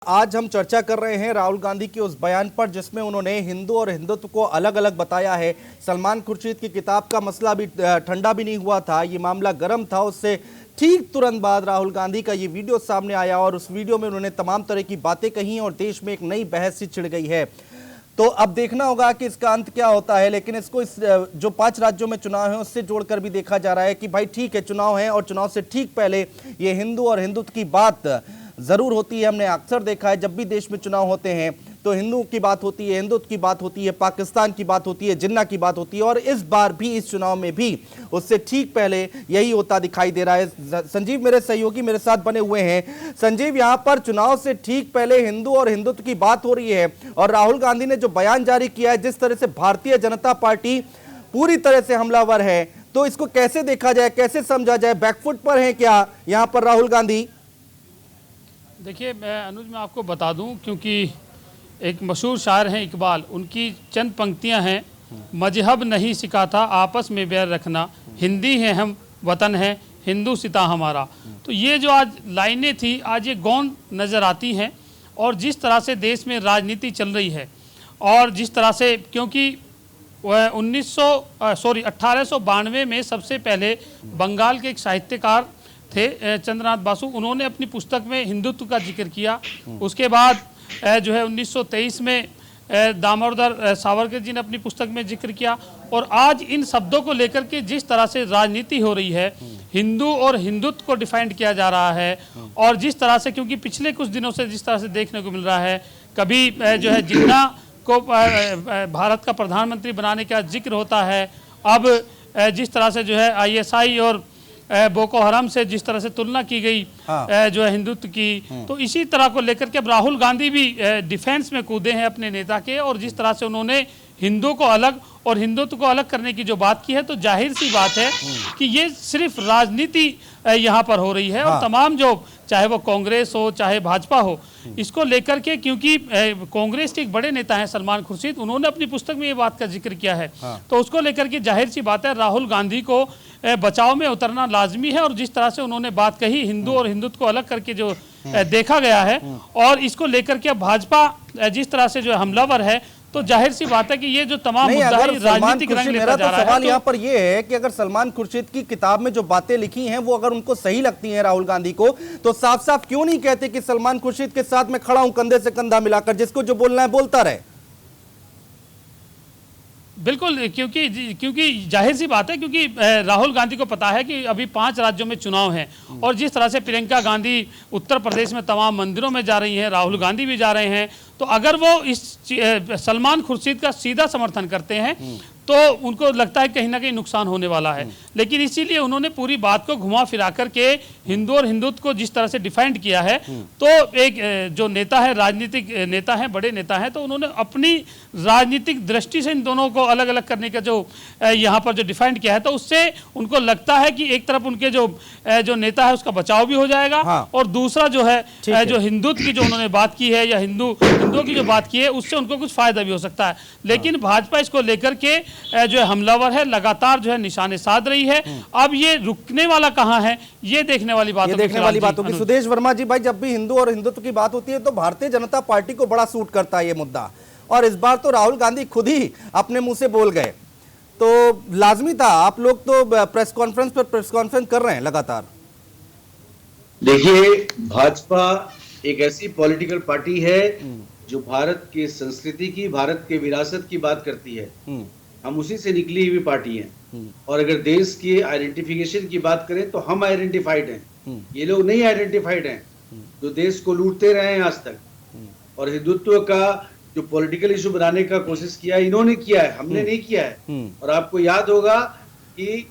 आज हम चर्चा कर रहे हैं राहुल गांधी के उस बयान पर जिसमें उन्होंने हिंदू और हिंदुत्व को अलग अलग बताया है। सलमान खुर्शीद की किताब का मसला भी ठंडा भी नहीं हुआ था, ये मामला गर्म था। उससे ठीक तुरंत बाद राहुल गांधी का ये वीडियो सामने आया और उस वीडियो में उन्होंने तमाम तरह की बातें कही और देश में एक नई बहस सी छिड़ गई है। तो अब देखना होगा कि इसका अंत क्या होता है, लेकिन इसको जो 5 राज्यों में चुनाव है उससे जोड़कर भी देखा जा रहा है कि भाई ठीक है, चुनाव है और चुनाव से ठीक पहले ये हिंदू और हिंदुत्व की बात जरूर होती है। हमने अक्सर देखा है जब भी देश में चुनाव होते हैं तो हिंदुओं की बात होती है, हिंदुत्व की बात होती है, पाकिस्तान की बात होती है, जिन्ना की बात होती है और इस बार भी इस चुनाव में भी उससे ठीक पहले यही होता दिखाई दे रहा है। संजीव मेरे सहयोगी मेरे साथ बने हुए हैं। संजीव, यहां पर चुनाव से ठीक पहले हिंदू और हिंदुत्व की बात हो रही है और राहुल गांधी ने जो बयान जारी किया है, जिस तरह से भारतीय जनता पार्टी पूरी तरह से हमलावर है, तो इसको कैसे देखा जाए, कैसे समझा जाए? बैकफुट पर है क्या यहां पर राहुल गांधी? देखिए अनुज, मैं आपको बता दूं, क्योंकि एक मशहूर शायर हैं इकबाल, उनकी चंद पंक्तियां हैं। मजहब नहीं सिखाता आपस में बैर रखना, हिंदी है हम वतन है हिंदू सिता हमारा। तो ये जो आज लाइनें थी, आज ये गौन नज़र आती हैं। और जिस तरह से देश में राजनीति चल रही है और जिस तरह से, क्योंकि 1892 में सबसे पहले बंगाल के एक साहित्यकार थे चंद्रनाथ बासु, उन्होंने अपनी पुस्तक में हिंदुत्व का जिक्र किया। उसके बाद जो है 1923 में दामोदर सावरकर जी ने अपनी पुस्तक में जिक्र किया। और आज इन शब्दों को लेकर के जिस तरह से राजनीति हो रही है, हिंदू और हिंदुत्व को डिफाइंड किया जा रहा है। और जिस तरह से, क्योंकि पिछले कुछ दिनों से जिस तरह से देखने को मिल रहा है, कभी जो है जिन्ना को भारत का प्रधानमंत्री बनाने का जिक्र होता है, अब जिस तरह से जो है ISI और बोको हराम से जिस तरह से तुलना की गई जो है हिंदुत्व की, तो इसी तरह को लेकर के अब राहुल गांधी भी डिफेंस में कूदे हैं अपने नेता के। और जिस तरह से उन्होंने हिंदू को अलग और हिंदुत्व को अलग करने की जो बात की है, तो जाहिर सी बात है कि ये सिर्फ राजनीति यहाँ पर हो रही है। और तमाम जो, चाहे वो कांग्रेस हो चाहे भाजपा हो, इसको लेकर के, क्योंकि कांग्रेस के एक बड़े नेता हैं सलमान खुर्शीद, उन्होंने अपनी पुस्तक में ये बात का जिक्र किया है। तो उसको लेकर के जाहिर सी बात है राहुल गांधी को बचाव में उतरना लाजमी है। और जिस तरह से उन्होंने बात कही, हिंदू और हिंदुत्व को अलग करके जो देखा गया है, और इसको लेकर के भाजपा जिस तरह से जो हमलावर है, तो जाहिर सी बात है कि ये जो तमाम मुद्दा है राजनीतिक रंग लेता जा रहा है। सवाल यहाँ पर ये है कि अगर सलमान खुर्शीद की किताब में जो बातें लिखी हैं वो अगर उनको सही लगती हैं राहुल गांधी को, तो साफ साफ क्यों नहीं कहते कि सलमान खुर्शीद के साथ मैं खड़ा हूं कंधे से कंधा मिलाकर, जिसको जो बोलना है बोलता रहे? बिल्कुल, क्योंकि जाहिर सी बात है, क्योंकि राहुल गांधी को पता है कि अभी 5 राज्यों में चुनाव हैं। और जिस तरह से प्रियंका गांधी उत्तर प्रदेश में तमाम मंदिरों में जा रही हैं, राहुल गांधी भी जा रहे हैं, तो अगर वो इस सलमान खुर्शीद का सीधा समर्थन करते हैं तो उनको लगता है कहीं ना कहीं नुकसान होने वाला है। लेकिन इसीलिए उन्होंने पूरी बात को घुमा फिरा करके हिंदू और हिंदुत्व को जिस तरह से डिफाइंड किया है, तो एक जो नेता है, राजनीतिक नेता है, बड़े नेता हैं, तो उन्होंने अपनी राजनीतिक दृष्टि से इन दोनों को अलग अलग करने का जो यहाँ पर जो डिफाइंड किया है, तो उससे उनको लगता है कि एक तरफ उनके जो नेता है उसका बचाव भी हो जाएगा। और दूसरा जो है जो हिंदुत्व की जो उन्होंने बात की है या हिंदुओं की जो बात की है, उससे उनको कुछ फायदा भी हो सकता है। लेकिन भाजपा इसको लेकर के जो है हमलावर है, लगातार जो है निशाने साध रही है। अब ये रुकने वाला कहां है, ये देखने वाली बात होगी। सुदेश वर्मा जी, भाई जब भी हिंदू और हिंदुत्व की बात होती है तो भारतीय जनता पार्टी को बड़ा सूट करता है ये मुद्दा, और इस बार तो राहुल गांधी खुद ही अपने मुंह से बोल गए, तो लाजमी था। आप लोग तो प्रेस कॉन्फ्रेंस पर प्रेस कॉन्फ्रेंस कर रहे हैं लगातार। देखिए, भाजपा एक ऐसी पॉलिटिकल पार्टी है जो भारत की संस्कृति की, भारत के विरासत की बात करती है। हम उसी से निकली हुई पार्टी हैं। और अगर देश की आइडेंटिफिकेशन की बात करें तो हम आइडेंटिफाइड हैं, ये लोग नहीं आइडेंटिफाइड हैं, जो देश को लूटते रहे हैं आज तक। और हिंदुत्व का जो पॉलिटिकल इशू बनाने का कोशिश किया इन्होंने किया है, हमने नहीं किया है। और आपको याद होगा कि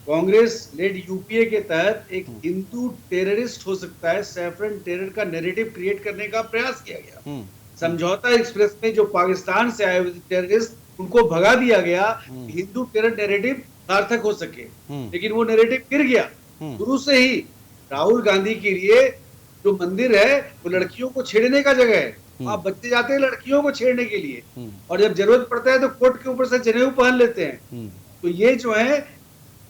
कांग्रेस लेड UPA के तहत एक हिंदू टेररिस्ट हो सकता है, सैफरन टेरर का नैरेटिव क्रिएट करने का प्रयास किया गया। समझौता एक्सप्रेस में जो पाकिस्तान से आए हुए टेररिस्ट, उनको भगा दिया गया, हिंदू टेरर नैरेटिव सार्थक हो सके। लेकिन वो नैरेटिव गिर गया। शुरू से ही राहुल गांधी के लिए जो मंदिर है वो लड़कियों को छेड़ने का जगह है। आप बच्चे जाते हैं लड़कियों को छेड़ने के लिए, और जब जरूरत पड़ता है तो कोर्ट के ऊपर से जनेऊ पहन लेते हैं। तो ये जो है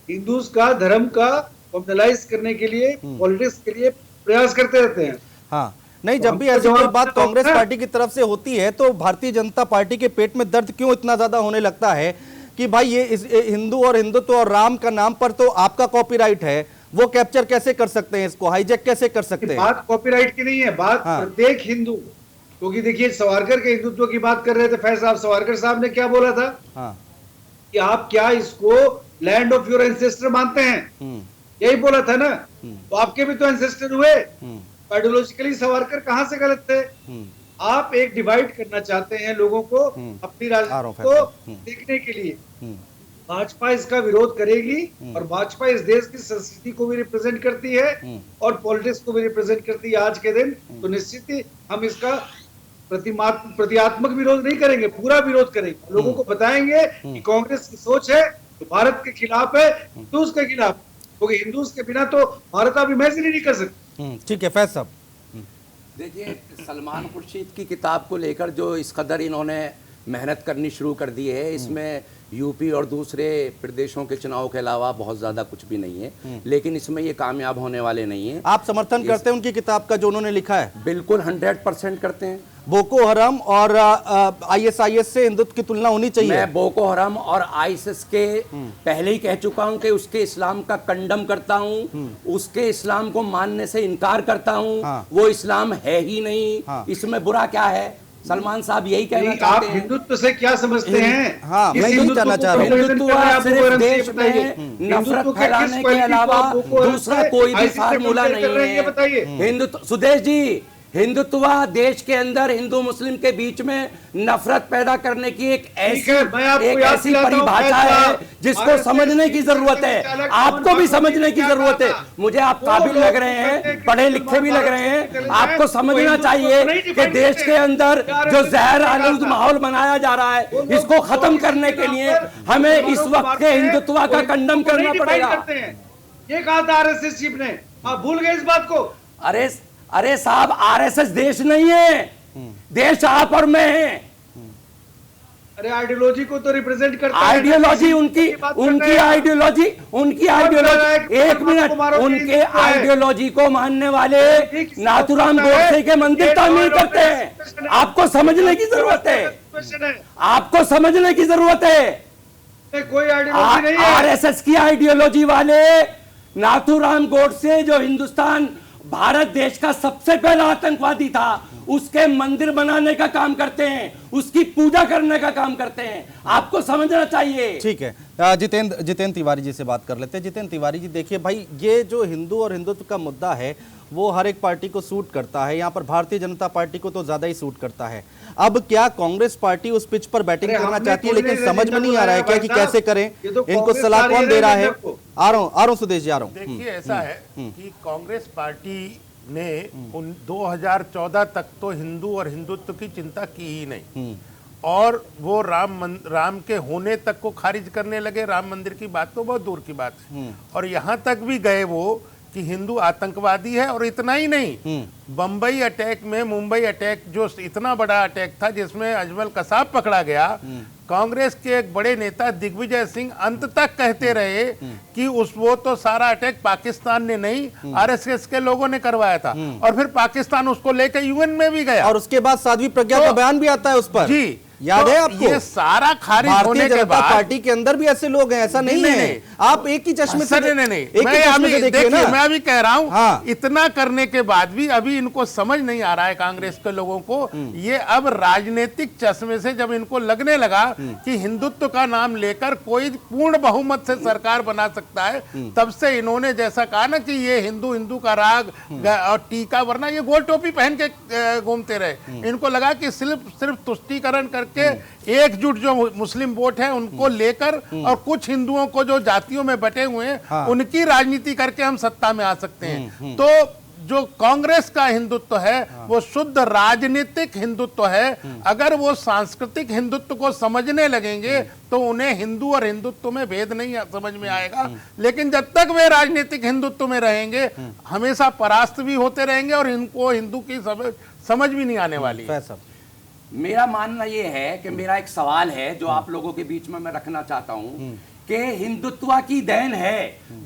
हिंदूज का, धर्म का कम्युनलाइज करने के लिए, पॉलिटिक्स के लिए प्रयास करते रहते हैं। हाँ, नहीं, जब भी हमको ऐसी कोई जवाब बात देना कांग्रेस होता है। पार्टी की तरफ से होती है तो भारतीय जनता पार्टी के पेट में दर्द क्यों इतना ज्यादा होने लगता है कि भाई ये हिंदू और हिंदुत्व और राम का नाम पर तो आपका कॉपीराइट है, वो कैप्चर कैसे कर सकते हैं, इसको हाईजैक कैसे कर सकते हैं? बात कॉपीराइट की नहीं है, बात हाँ। प्रत्येक हिंदू, क्योंकि देखिए सावरकर के हिंदुत्व की बात कर रहे थे फैज साहब, सावरकर साहब ने क्या बोला था हाँ। कि आप क्या इसको लैंड ऑफ योर एंसेस्टर मानते हैं, यही बोला था ना। तो आपके भी तो एंसेस्टर हुए। आइडियोलॉजिकली सावरकर कहां से गलत थे? आप एक डिवाइड करना चाहते हैं लोगों को अपनी राजनीति को देखने के लिए। भाजपा इसका विरोध करेगी और भाजपा इस देश की संस्कृति को भी रिप्रेजेंट करती है और पॉलिटिक्स को भी रिप्रेजेंट करती है आज के दिन। तो निश्चित ही हम इसका प्रतीकात्मक विरोध नहीं करेंगे, पूरा विरोध करेंगे। लोगों को बताएंगे कि कांग्रेस की सोच है तो भारत के खिलाफ है, हिंदूज के खिलाफ, क्योंकि हिंदूज के बिना तो भारत आप इमेजिन ही नहीं कर सकते। ठीक है फैज साहब। देखिए, सलमान खुर्शीद की किताब को लेकर जो इस कदर इन्होंने मेहनत करनी शुरू कर दी है, इसमें यूपी और दूसरे प्रदेशों के चुनाव के अलावा बहुत ज़्यादा कुछ भी नहीं है, लेकिन इसमें ये कामयाब होने वाले नहीं हैं। आप समर्थन करते हैं उनकी किताब का जो उन्होंने लिखा है? बिल्कुल 100% करते हैं। बोको हराम और आईएसआईएस से हिंदुत्व की तुलना होनी चाहिए। मैं बोको हराम और आईएसआईएस के पहले ही कह चुका हूं कि उसके इस्लाम का कंडम करता हूं, उसके इस्लाम को मानने से इनकार करता हूं। हाँ। वो इस्लाम है ही नहीं। हाँ। इसमें बुरा क्या है? सलमान साहब यही कहना आप चाहते हैं। हिंदुत्व से क्या समझते हैं? हाँ, किस मैं यही हिंदुत्व जानना को चाह रहा हूं। represent हिंदुत्व कर रहे हैं आप सिर्फ लोग, देश बताइए। में हिंदुत्व नफरत के किस फैलाने के quality को अलावा आप लोगों को दूसरा कोई भी ISIS से फार्मूला compare कर नहीं रहे हैं, ये है। बताइए। हिंदुत्व, सुदेश जी, हिंदुत्व देश के अंदर हिंदू मुस्लिम के बीच में नफरत पैदा करने की एक ऐसी परिभाषा है जिसको समझने की जरूरत है। आपको भी समझने की जरूरत है। मुझे आप काबिल लग रहे हैं, पढ़े लिखे भी लग रहे हैं। आपको समझना चाहिए कि देश के अंदर जो जहर आलूद माहौल बनाया जा रहा है, इसको खत्म करने के लिए हमें इस वक्त के हिंदुत्व का खंडन करना पड़ेगा। ये कहा था आरएसएस चीफ ने, आप भूल गए इस बात को? अरे साहब, आरएसएस देश नहीं है, देश आप और मैं है। अरे आइडियोलॉजी को तो रिप्रेजेंट करता है। आइडियोलॉजी उनकी आइडियोलॉजी एक मिनट, उनके आइडियोलॉजी को मानने वाले नाथूराम गोडसे के मंदिर तामीर करते हैं। आपको समझने की जरूरत है। आपको समझने की जरूरत है। कोई आइडियोलॉजी नहीं है। आरएसएस की आइडियोलॉजी वाले नाथूराम गोडसे, जो हिंदुस्तान भारत देश का सबसे पहला आतंकवादी था, उसके मंदिर बनाने का काम करते हैं, उसकी पूजा करने का काम करते हैं। आपको समझना चाहिए। ठीक है, जितेंद्र तिवारी जी से बात कर लेते हैं। जितेंद्र तिवारी जी, देखिए भाई, ये जो हिंदू और हिंदुत्व का मुद्दा है वो हर एक पार्टी को सूट करता है। यहाँ पर भारतीय जनता पार्टी को तो ज्यादा ही सूट करता है। अब क्या कांग्रेस पार्टी उस पिच पर बैटिंग करना चाहती है, लेकिन समझ में नहीं आ रहा है क्या कि कैसे करें, इनको सलाह कौन दे रहा है? आ रहा हूँ सुदेश जी, आ रहा हूँ। देखिए, ऐसा है कि कांग्रेस पार्टी ने 2014 तक तो हिंदू और हिंदुत्व की चिंता की ही नहीं, और वो राम के होने तक को खारिज करने लगे। राम मंदिर की बात तो बहुत दूर की बात है। और यहाँ तक भी गए वो कि हिंदू आतंकवादी है। और इतना ही नहीं, बम्बई अटैक में, मुंबई अटैक जो इतना बड़ा अटैक था जिसमें अजमल कसाब पकड़ा गया, कांग्रेस के एक बड़े नेता दिग्विजय सिंह अंत तक कहते रहे कि वो तो सारा अटैक पाकिस्तान ने नहीं, आरएसएस के लोगों ने करवाया था। और फिर पाकिस्तान उसको लेकर यूएन में भी गया, और उसके बाद साध्वी प्रज्ञा का बयान भी आता है उस पर। जी, याद है आपको? ये सारा खारिज होने के बाद पार्टी के अंदर भी ऐसे लोग हैं, ऐसा नहीं है। आप एक ही चश्मे से नहीं, मैं अभी कह रहा हूं। हाँ। इतना करने के बाद भी अभी इनको समझ नहीं आ रहा है कांग्रेस के लोगों को। ये अब राजनीतिक चश्मे से जब इनको लगने लगा कि हिंदुत्व का नाम लेकर कोई पूर्ण बहुमत से सरकार बना सकता है, तब से इन्होंने जैसा कहा ना कि ये हिंदू का राग और टीका, वरना ये गोल टोपी पहन के घूमते रहे। इनको लगा कि सिर्फ तुष्टीकरण करके एकजुट जो मुस्लिम वोट है उनको लेकर और कुछ हिंदुओं को जो जातियों में बटे हुए हैं, हाँ, उनकी राजनीति करके हम सत्ता में आ सकते हैं। तो जो कांग्रेस का हिंदुत्व है, हाँ, वो शुद्ध राजनीतिक हिंदुत्व है। अगर वो सांस्कृतिक हिंदुत्व को समझने लगेंगे तो उन्हें हिंदू और हिंदुत्व में भेद नहीं समझ में आएगा। लेकिन जब तक वे राजनीतिक हिंदुत्व में रहेंगे, हमेशा परास्त भी होते रहेंगे और इनको हिंदू की समझ भी नहीं आने वाली है। मेरा मानना यह है कि मेरा एक सवाल है जो आप लोगों के बीच में मैं रखना चाहता हूं कि हिंदुत्व की देन है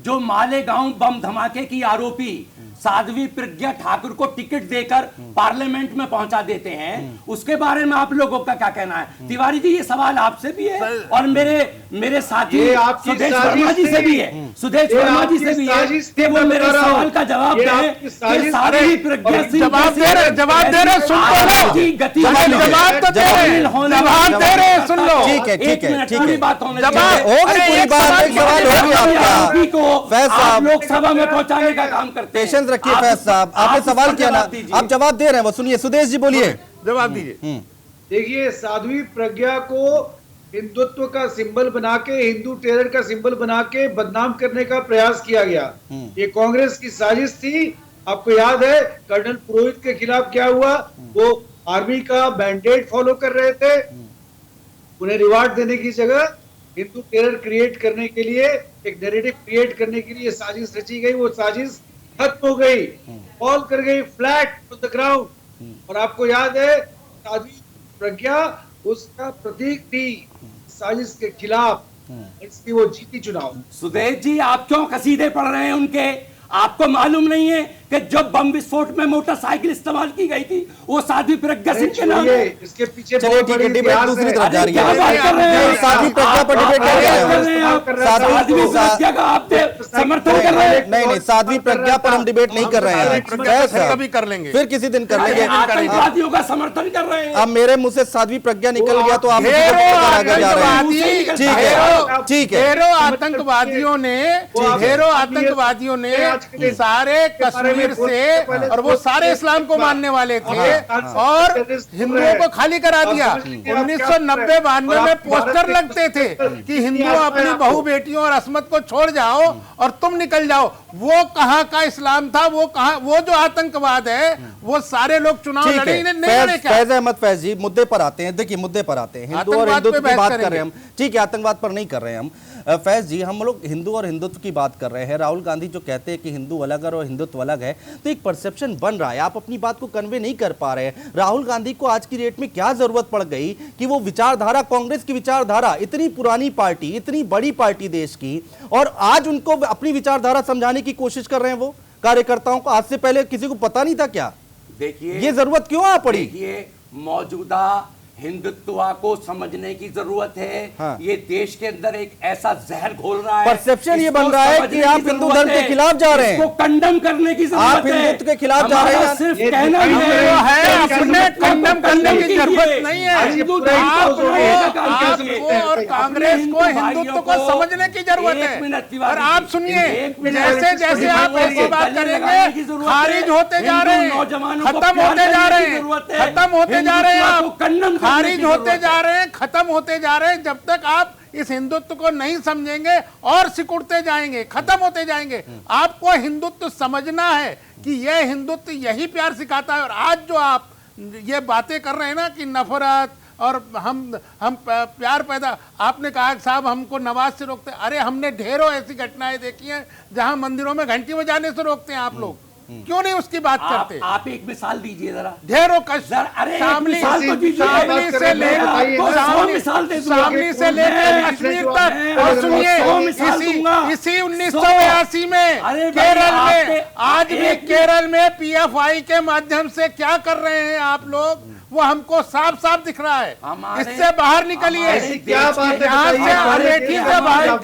जो मालेगांव बम धमाके की आरोपी साध्वी प्रज्ञा ठाकुर को टिकट देकर पार्लियामेंट में पहुंचा देते हैं, उसके बारे में आप लोगों का क्या कहना है? तिवारी जी, ये सवाल आपसे भी है और मेरे साथी सुदेश वर्मा जी से भी है, सुदेश वर्मा जी से भी है कि वो मेरे सवाल का जवाब दें कि साध्वी प्रज्ञा सिंह जवाब दे रहे सुन लो, सुन लो। ठीक है, ठीक है, ठीक है, बात होने साहब लोकसभा में पहुंचाने का काम करते हैं। रखिए फैज साहब, आपने सवाल किया ना, आप जवाब दे रहे हैं, वो सुनिए। सुदेश जी बोलिए, जवाब दीजिए। देखिए, साध्वी प्रज्ञा को हिंदुत्व का सिंबल बना के, हिंदू टेरर का सिंबल बना के बदनाम करने का प्रयास किया गया। ये कांग्रेस की साजिश थी। आपको याद है कर्नल पुरोहित के खिलाफ क्या हुआ? वो आर्मी का मैंडेट फॉलो कर रहे थे, उन्हें रिवार्ड देने की जगह हिंदू टेरर क्रिएट करने के लिए, एक नैरेटिव क्रिएट करने के लिए साजिश रची गई। वो साजिश खत्म हो गई, फॉल कर गई, फ्लैट टू द ग्राउंड। और आपको याद है साध्वी प्रज्ञा उसका प्रतीक थी साजिश के खिलाफ, इसलिए वो जीती चुनाव। सुदेश जी, आप क्यों कसीदे पढ़ रहे हैं उनके? आपको मालूम नहीं है कि जब बम विस्फोट में मोटरसाइकिल इस्तेमाल की गई थी वो साध्वी प्रज्ञा सिंह के नाम है। इसके पीछे चलिए ठीक है, डिबेट दूसरी तरफ जा रही है। साध्वी प्रज्ञा पर डिबेट कर रहे हैं, साध्वी प्रज्ञा का आप समर्थन कर रहे हैं? नहीं, साध्वी प्रज्ञा पर हम डिबेट नहीं कर रहे हैं, कभी कर लेंगे, फिर किसी दिन कर लेंगे। आतंकवादियों का समर्थन कर रहे हैं। अब मेरे मुंह से साध्वी प्रज्ञा निकल गया तो आप आगे जा रहे हैं। ठीक है, ठीक है। ढेरों आतंकवादियों ने सारे कश्मीर से, और वो सारे इस्लाम को मानने वाले थे और हिंदुओं को खाली करा दिया। 1990-92 में पोस्टर लगते थे कि हिंदू अपनी बहू बेटियों और अस्मत को छोड़ जाओ और तुम निकल जाओ। वो कहां का इस्लाम था? वो जो आतंकवाद है वो सारे लोग चुनाव लड़े नहीं। फैज अहमद फैज जी, मुद्दे पर आते हैं। देखिए, मुद्दे पर आते हैं, हिंदू और हिंदुत्व की बात कर रहे हैं हम। ठीक है, आतंकवाद पर नहीं कर रहे हैं हम। फैज जी, हम लोग हिंदू और हिंदुत्व की बात कर रहे हैं। राहुल गांधी जो कहते हैं कि हिंदू अलग है और हिंदुत्व अलग है, तो एक परसेप्शन बन रहा है, आप अपनी बात को कन्वे नहीं कर पा रहे हैं। राहुल गांधी को आज की डेट में क्या जरूरत पड़ गई कि वो विचारधारा, कांग्रेस की विचारधारा, इतनी पुरानी पार्टी, इतनी बड़ी पार्टी देश की, और आज उनको अपनी विचारधारा समझाने की कोशिश कर रहे हैं वो कार्यकर्ताओं को? आज से पहले किसी को पता नहीं था क्या? देखिए, ये जरूरत क्यों आ पड़ी? देखिए, मौजूदा हिंदुत्व को समझने की जरूरत है। हाँ। ये देश के अंदर एक ऐसा जहर घोल रहा है, परसेप्शन ये बन रहा है कि आप हिंदू धर्म के खिलाफ जा रहे हैं, इसको कंडम करने की जरूरत है। आप हिंदुत्व के खिलाफ जा रहे हैं। सिर्फ कहना ही है, अपने कंडम करने की जरूरत नहीं है। आपको और कांग्रेस को हिंदुत्व को समझने की जरूरत है। और आप सुनिए, जैसे जैसे आप ऐसी बात करेंगे खारिज होते जा रहे हैं, खत्म होते जा रहे हैं, खत्म होते जा रहे हैं, आप खारिज होते जा रहे हैं, खत्म होते जा रहे हैं। जब तक आप इस हिंदुत्व को नहीं समझेंगे और सिकुड़ते जाएंगे, खत्म होते जाएंगे। आपको हिंदुत्व समझना है कि यह हिंदुत्व यही प्यार सिखाता है। और आज जो आप ये बातें कर रहे हैं ना कि नफरत और हम प्यार पैदा, आपने कहा साहब हमको नमाज से रोकते, अरे हमने ढेरों ऐसी घटनाएं देखी हैं जहां मंदिरों में घंटी बजाने से रोकते हैं आप लोग। क्यों नहीं उसकी बात करते? आप एक मिसाल दीजिए जरा। ढेरों का शामली से लेकर कश्मीर तक। और सुनिए, इसी 1982 में केरल में, आज भी केरल में PFI के माध्यम से क्या कर रहे हैं आप लोग, वो हमको साफ साफ दिख रहा है। इससे बाहर निकलिए, क्या बात है? यहाँ से अमेठी से बाहर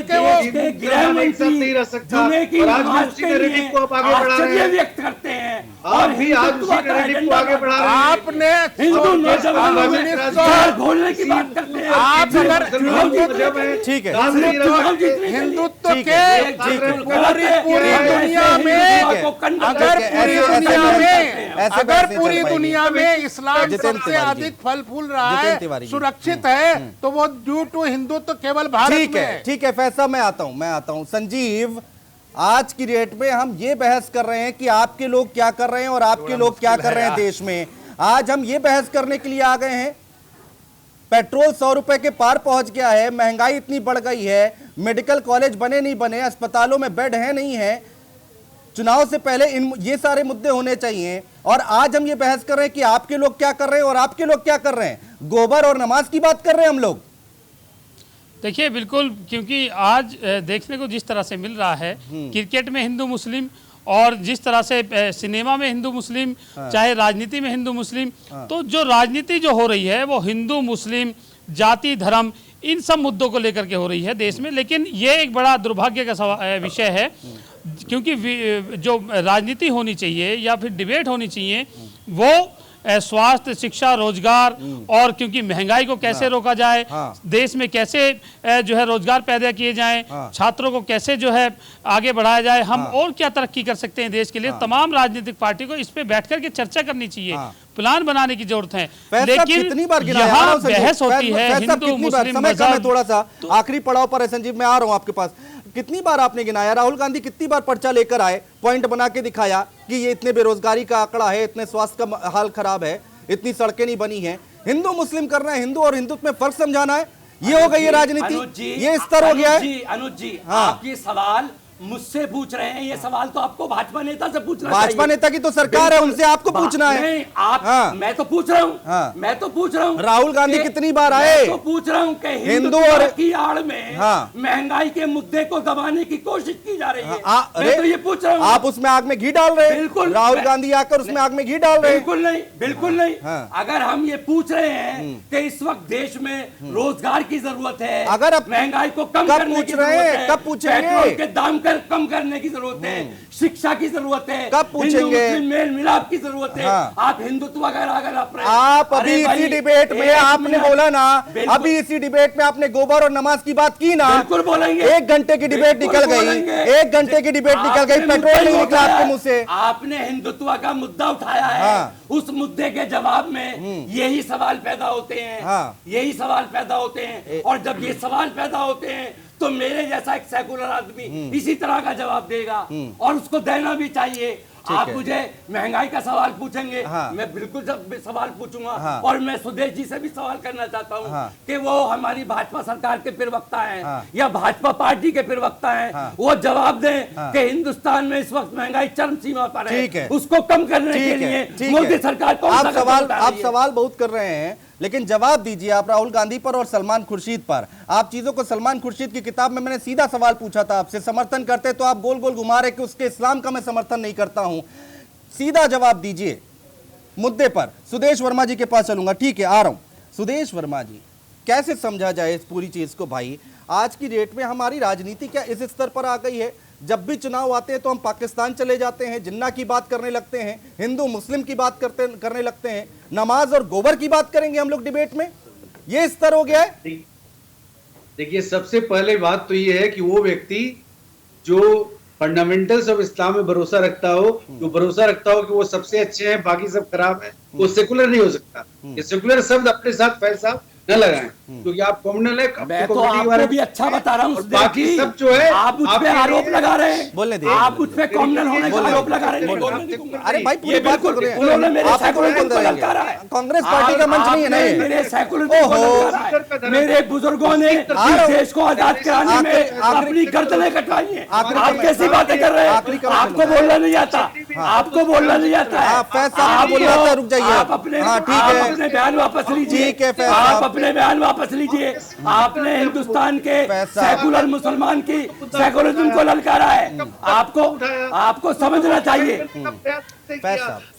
के वो गृह मंत्री जुमे की नमाज के लिए आश्चर्य व्यक्त करते हैं और भी आज उसी नैरेटिव को आगे बढ़ा रहे हैं। आपने हिंदू नौजवानों में घोलने की बात करते हैं। आप अगर ठीक है, हिंदुत्व के पूरी दुनिया में, अगर पूरी दुनिया में इस्लाम सबसे अधिक फल फूल रहा है, सुरक्षित है, तो वो ड्यू टू हिंदुत्व केवल भारत में है। ठीक है फैसला, मैं आता हूं। संजीव, आज की डेट में हम ये बहस कर रहे हैं कि आपके लोग क्या कर रहे हैं और आपके लोग क्या कर रहे हैं देश में। आज हम ये बहस करने के लिए आ गए हैं, पेट्रोल 100 रुपए के पार पहुंच गया है, महंगाई इतनी बढ़ गई है, मेडिकल कॉलेज बने नहीं बने, अस्पतालों में बेड है नहीं है, चुनाव से पहले ये सारे मुद्दे होने चाहिए। और आज हम ये बहस कर रहे हैं कि आपके लोग क्या कर रहे हैं और आपके लोग क्या कर रहे हैं। गोबर और नमाज की बात कर रहे हैं हम लोग। देखिए बिल्कुल, क्योंकि आज देखने को जिस तरह से मिल रहा है क्रिकेट में हिंदू मुस्लिम, और जिस तरह से सिनेमा में हिंदू मुस्लिम, चाहे राजनीति में हिंदू मुस्लिम, तो जो राजनीति जो हो रही है वो हिंदू मुस्लिम, जाति धर्म, इन सब मुद्दों को लेकर के हो रही है देश में। लेकिन ये एक बड़ा दुर्भाग्य का विषय है, क्योंकि जो राजनीति होनी चाहिए या फिर डिबेट होनी चाहिए वो स्वास्थ्य, शिक्षा, रोजगार, और क्योंकि महंगाई को कैसे रोका जाए, देश में कैसे जो है रोजगार पैदा किए जाएं, छात्रों को कैसे जो है आगे बढ़ाया जाए, हम और क्या तरक्की कर सकते हैं देश के लिए, तमाम राजनीतिक पार्टी को इस पे बैठ करके चर्चा करनी चाहिए, प्लान बनाने की जरूरत है। लेकिन यहाँ बहस होती है हिंदू मुस्लिम मजहब। थोड़ा सा आखिरी पड़ाव पर है संजीव, मैं आ रहा हूँ आपके पास। कितनी बार आपने गिनाया, राहुल गांधी कितनी बार पर्चा लेकर आए, पॉइंट बना के दिखाया कि ये इतने बेरोजगारी का आंकड़ा है, इतने स्वास्थ्य का हाल खराब है, इतनी सड़कें नहीं बनी हैं, हिंदू मुस्लिम करना है, हिंदू और हिंदुत्व में फर्क समझाना है, ये हो गई है राजनीति, ये स्तर हो गया है। अनुज जी, आप ये सवाल मुझसे पूछ रहे हैं, ये सवाल तो आपको भाजपा नेता से पूछना चाहिए। भाजपा नेता की तो सरकार है, उनसे आपको पूछना है। नहीं, आप मैं तो पूछ रहा हूँ, मैं तो पूछ रहा हूँ राहुल गांधी कितनी बार आए, मैं तो पूछ रहा हूँ कि हिंदू और की आड़ में महंगाई के मुद्दे को दबाने की कोशिश की जा रही है। मैं तो ये पूछ रहा हूँ, आप उसमें आग में घी डाल रहे हैं। बिल्कुल, राहुल गांधी आकर उसमें आग में घी डाल रहे हैं। बिल्कुल नहीं, बिल्कुल नहीं। अगर हम ये पूछ रहे हैं कि इस वक्त देश में रोजगार की जरूरत है, अगर महंगाई को कम करने की जरूरत है, कब पूछेंगे, पेट्रोल के दाम कम करने की जरूरत है, शिक्षा की जरूरत है, कब पूछेंगे, मेल मिलाप की जरूरत है। आप हिंदुत्व वगैरह अगर आप अभी इसी डिबेट में आपने बोला ना, अभी इसी डिबेट में आपने गोबर और नमाज की बात की ना, बिल्कुल बोलेंगे। 1 घंटे की डिबेट निकल गई, 1 घंटे की डिबेट निकल गई, पेट्रोल नहीं निकला आपके मुंह से। आपने हिंदुत्व का मुद्दा उठाया है, उस मुद्दे के जवाब में यही सवाल पैदा होते हैं, यही सवाल पैदा होते हैं। और जब ये सवाल पैदा होते हैं तो मेरे जैसा एक सेकुलर आदमी इसी तरह का जवाब देगा, और उसको देना भी चाहिए। आप मुझे महंगाई का सवाल पूछेंगे, मैं बिल्कुल सवाल पूछूंगा, और मैं सुदेश जी से भी सवाल करना चाहता हूं कि वो हमारी भाजपा सरकार के प्रवक्ता हैं या भाजपा पार्टी के प्रवक्ता हैं, वो जवाब दें कि हिंदुस्तान में इस वक्त महंगाई चरम सीमा पर है, उसको कम करने के लिए मोदी सरकार कौन सा कदम उठा रही है? आप सवाल बहुत कर रहे हैं, लेकिन जवाब दीजिए आप राहुल गांधी पर और सलमान खुर्शीद पर। आप चीजों को, सलमान खुर्शीद की किताब में मैंने सीधा सवाल पूछा था आपसे, समर्थन करते तो आप गोल गोल घुमा रहे कि उसके इस्लाम का मैं समर्थन नहीं करता हूं। सीधा जवाब दीजिए मुद्दे पर। सुदेश वर्मा जी के पास चलूंगा, ठीक है, आ रहा हूं। सुदेश वर्मा जी, कैसे समझा जाए इस पूरी चीज को भाई? आज की डेट में हमारी राजनीति क्या इस स्तर पर आ गई है, जब भी चुनाव आते हैं तो हम पाकिस्तान चले जाते हैं, जिन्ना की बात करने लगते हैं, हिंदू मुस्लिम की बात करने लगते हैं, नमाज और गोबर की बात करेंगे हम लोग डिबेट में, ये स्तर हो गया है। देखिए, सबसे पहले बात तो ये है कि वो व्यक्ति जो फंडामेंटल्स ऑफ इस्लाम में भरोसा रखता हो, जो भरोसा रखता हो कि वो सबसे अच्छे हैं बाकी सब खराब है, वो सेकुलर नहीं हो सकता। ये सेकुलर शब्द अपने साथ पैसा न लगाएं, क्योंकि आप कम्युनल है। मैं तो आपको भी अच्छा बता रहा हूँ, बाकी सब जो है आप उस पे आरोप लगा रहे हैं, बोलने दे, आप उस पे कम्युनल होने का आरोप लगा रहे हैं। अरे भाई पूरी बात कर रहे हैं, उन्होंने मेरे सेकुलरिज्म को ललकारा है, कांग्रेस पार्टी का मंच नहीं है ना, मेरे सेकुलरिज्म को ललकारा है। मेरे बुजुर्गों ने देश को आजाद कराने में अपनी गर्दनें कटवाई हैं। आप कैसी बातें कर रहे हैं? आपको बोलना नहीं आता, आपको बोलना नहीं आता है। रुक जाइए, आप अपने बयान वापस लीजिए, आप अपने बयान वापस लीजिए। आपने हिंदुस्तान के सेकुलर मुसलमान की सेकुलरिज्म को ललकारा है, आपको समझना चाहिए।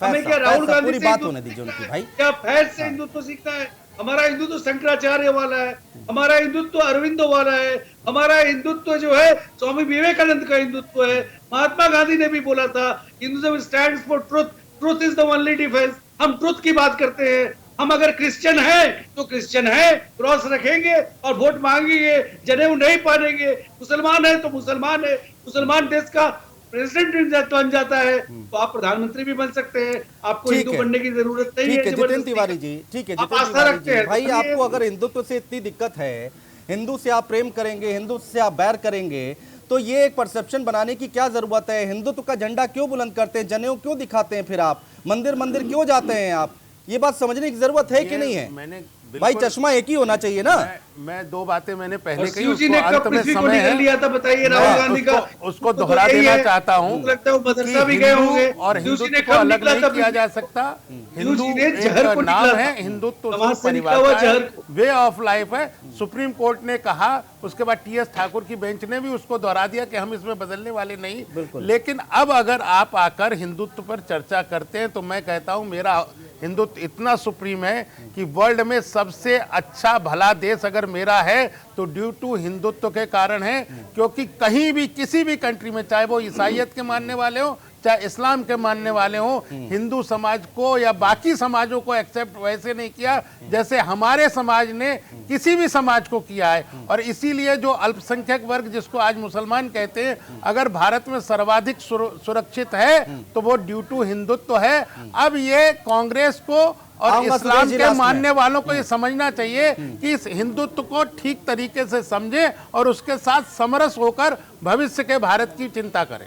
हमें क्या राहुल गांधी पूरी बात होने दीजिए उनकी भाई, क्या फैज से हिंदुत्व सीखना है? हमारा हिंदुत्व शंकराचार्य वाला है, हमारा हिंदुत्व अरविंदो वाला है, हमारा हिंदुत्व जो है स्वामी विवेकानंद का हिंदुत्व है। महात्मा गांधी ने भी बोला था, Hinduism stands for truth, truth is the only defence. हम ट्रुथ की बात करते हैं। हम अगर क्रिश्चियन है तो क्रिश्चियन है, क्रॉस रखेंगे और वोट मांगेंगे, जनेऊ नहीं पहनेंगे। मुसलमान है तो मुसलमान है, मुसलमान देश का प्रेसिडेंट बन जाता है तो आप प्रधानमंत्री भी बन सकते हैं। आपको हिंदू बनने की जरूरत नहीं है। ठीक है जितेंद्र तिवारी जी, ठीक है जितेंद्र तिवारी जी, भाई आपको अगर हिंदुत्व से इतनी दिक्कत है, हिंदू से आप प्रेम करेंगे, हिंदू से आप बैर करेंगे, तो ये एक परसेप्शन बनाने की क्या जरूरत है? हिंदुत्व का झंडा क्यों बुलंद करते हैं, जनेऊ क्यों दिखाते हैं, फिर आप मंदिर मंदिर क्यों जाते हैं आप? ये बात समझने की जरूरत है कि नहीं है? मैंने भाई चश्मा एक ही होना चाहिए ना। मैं दो बातें मैंने पहले कही, शिव जी ने उसको कब अंत में पृथ्वी को समय निकल है, लिया था बताइए राहुल गांधी का? उसको दोहरा देना चाहता हूँ मुझे लगता है वो मदरसा भी कि गए हिंदू होंगे। और शिव जी ने हिंदुत्व कब को अलग निकला नहीं था किया पृथ्वी? जा सकता। शिव हिंदू जी ने एक जहर को नाम निकला है, था। हिंदुत्व समाज उसको से निकला हुआ परिभाषा जहर है, को। वे ऑफ लाइफ है। सुप्रीम कोर्ट ने कहा, उसके बाद टीएस ठाकुर की बेंच ने भी उसको दोहरा दिया कि हम इसमें बदलने वाले नहीं। लेकिन अब अगर आप आकर हिंदुत्व पर चर्चा करते हैं तो मैं कहता हूं मेरा हिंदुत्व इतना सुप्रीम है कि वर्ल्ड में सबसे अच्छा भला देश अगर मेरा है तो ड्यू टू हिंदुत्व के कारण है। क्योंकि कहीं भी किसी भी कंट्री में, चाहे वो ईसाइयत के मानने वाले हो चाहे इस्लाम के मानने वाले हो, हिंदू समाज को या बाकी समाजों को एक्सेप्ट वैसे नहीं किया जैसे हमारे समाज ने किसी भी समाज को किया है। और इसीलिए जो अल्पसंख्यक वर्ग जिसको आज मुसलमान कहते हैं, अगर भारत में सर्वाधिक सुरक्षित है तो वो ड्यू टू हिंदुत्व है। अब ये कांग्रेस को और इस्लाम के मानने वालों को ये समझना चाहिए कि इस हिंदुत्व को ठीक तरीके से समझें और उसके साथ समरस होकर भविष्य के भारत की चिंता करें।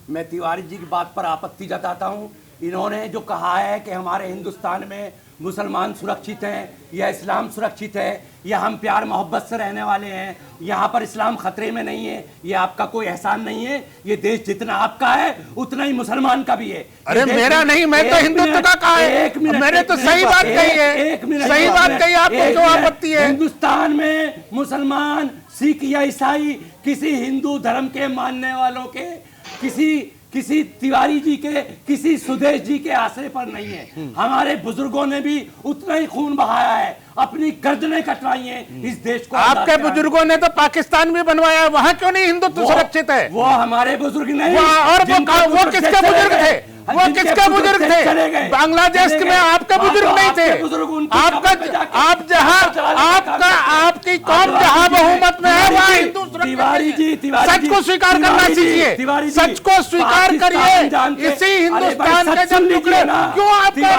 मैं तिवारी जी की बात पर आपत्ति जताता हूं। इन्होंने जो कहा है कि हमारे हिंदुस्तान में मुसलमान सुरक्षित हैं या इस्लाम सुरक्षित है या हम प्यार मोहब्बत से रहने वाले हैं, यहाँ पर इस्लाम खतरे में नहीं है, ये आपका कोई एहसान नहीं है। ये देश जितना आपका है उतना ही मुसलमान का भी है। अरे मेरा नहीं, मैं तो हिंदुत्व का कहा है, मैंने तो सही बात कही है। सही बात कही, आपको क्यों आपत्ति है? हिंदुस्तान में मुसलमान, सिख या ईसाई किसी हिंदू धर्म के मानने वालों के, किसी तिवारी जी के, किसी सुदेश जी के आश्रय पर नहीं है। हमारे बुजुर्गों ने भी उतना ही खून बहाया है, अपनी गर्दनें कटवाई हैं इस देश को। आपके बुजुर्गों ने तो पाकिस्तान भी बनवाया, वहां क्यों नहीं हिंदुत्व सुरक्षित है? वो हमारे बुजुर्ग नहीं। और वो किसके बुजुर्ग थे? वो किसके बुजुर्ग थे? बांग्लादेश में आपके बुजुर्ग नहीं थे। आप जहां आपकी कौम जहां बहुमत में है वहां हिंदू सुरक्षित है। सच को स्वीकार करना सीखिए, सच को स्वीकार करिए। इसी हिंदुस्तान के जब टुकड़े क्यों आपका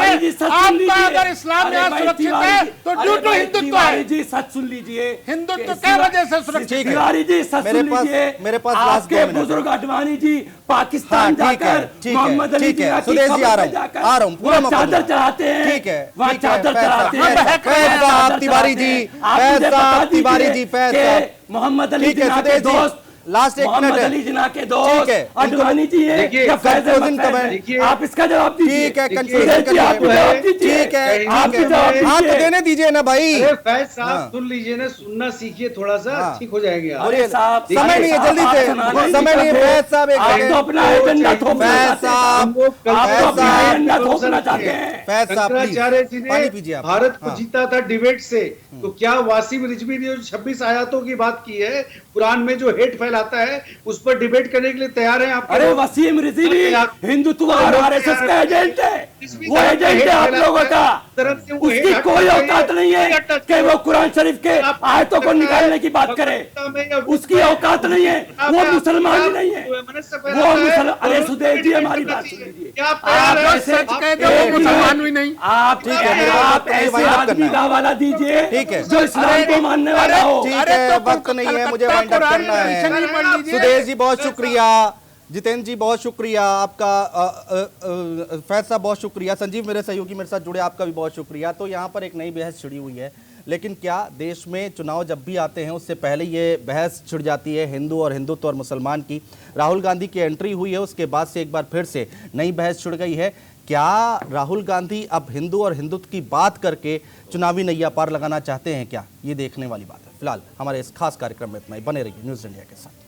अगर इस्लाम यहाँ सुरक्षित है तो ड्यू टू हिंदुत्व है। जी सच सुन लीजिए, हिंदुत्व क्या वजह से सुरक्षित? तिवारी जी सच सुन लीजिए, मेरे पास आपके बुजुर्ग अडवाणी जी पाकिस्तान जाकर मोहम्मद अली सुदेश जी आ रहा हूँ पूरा चादर चढ़ाते हैं। ठीक है, वहाँ चादर चढ़ाते हैं। फैज साहब तिवारी जी, फैज साहब तिवारी जी, फैज साहब मोहम्मद अली जिन्ना के दोस्त, लास्ट एक मिनट अली जिन्ना के दोस्त अडवाणी जी है। आप इसका जवाब दीजिए। ठीक है, ठीक है, आप देने दीजिए ना भाई। फैज साहब सुन लीजिए ना, सुनना सीखिए थोड़ा सा, ठीक हो जाएंगे। समय नहीं है, जल्दी से, समय नहीं है। फैज साहब एक शंकराचार्य जी ने भारत को जीता था डिबेट से, तो क्या वासिम रिजवी ने जो 26 आयतों की बात की है कुरान में जो हेट फैलाता है उस पर डिबेट करने के लिए तैयार हैं आप? अरे वसीम रिजवी हिंदुत्व और आरएसएस का एजेंट है, वो एजेंट है आप लोगों का। उसकी कोई औकात नहीं है कि वो कुरान शरीफ के आयतों को निकालने की बात करे, उसकी औकात नहीं है। वो मुसलमान ही नहीं है, वो मुसलमान। अरे सुदेश जी हमारी बात सुन लीजिए, आप सच कहते हो मुसलमान भी नहीं। आप ऐसे आदमी का हवाला दीजिए जो इस्लाम को मानने वाला हो। ठीक है, वक्त नहीं है, मुझे वाइंड अप करना है। सुदेश जी बहुत शुक्रिया, जितेंद्र जी बहुत शुक्रिया आपका, फैज साहब बहुत शुक्रिया, संजीव मेरे सहयोगी मेरे साथ जुड़े, आपका भी बहुत शुक्रिया। तो यहाँ पर एक नई बहस छिड़ी हुई है, लेकिन क्या देश में चुनाव जब भी आते हैं उससे पहले ये बहस छिड़ जाती है हिंदू और हिंदुत्व और मुसलमान की। राहुल गांधी की एंट्री हुई है, उसके बाद से एक बार फिर से नई बहस छिड़ गई है। क्या राहुल गांधी अब हिंदू और हिंदुत्व की बात करके चुनावी नैया पार लगाना चाहते हैं क्या? ये देखने वाली बात है। फिलहाल हमारे इस खास कार्यक्रम में इतना ही। बने रहिए न्यूज़ इंडिया के साथ।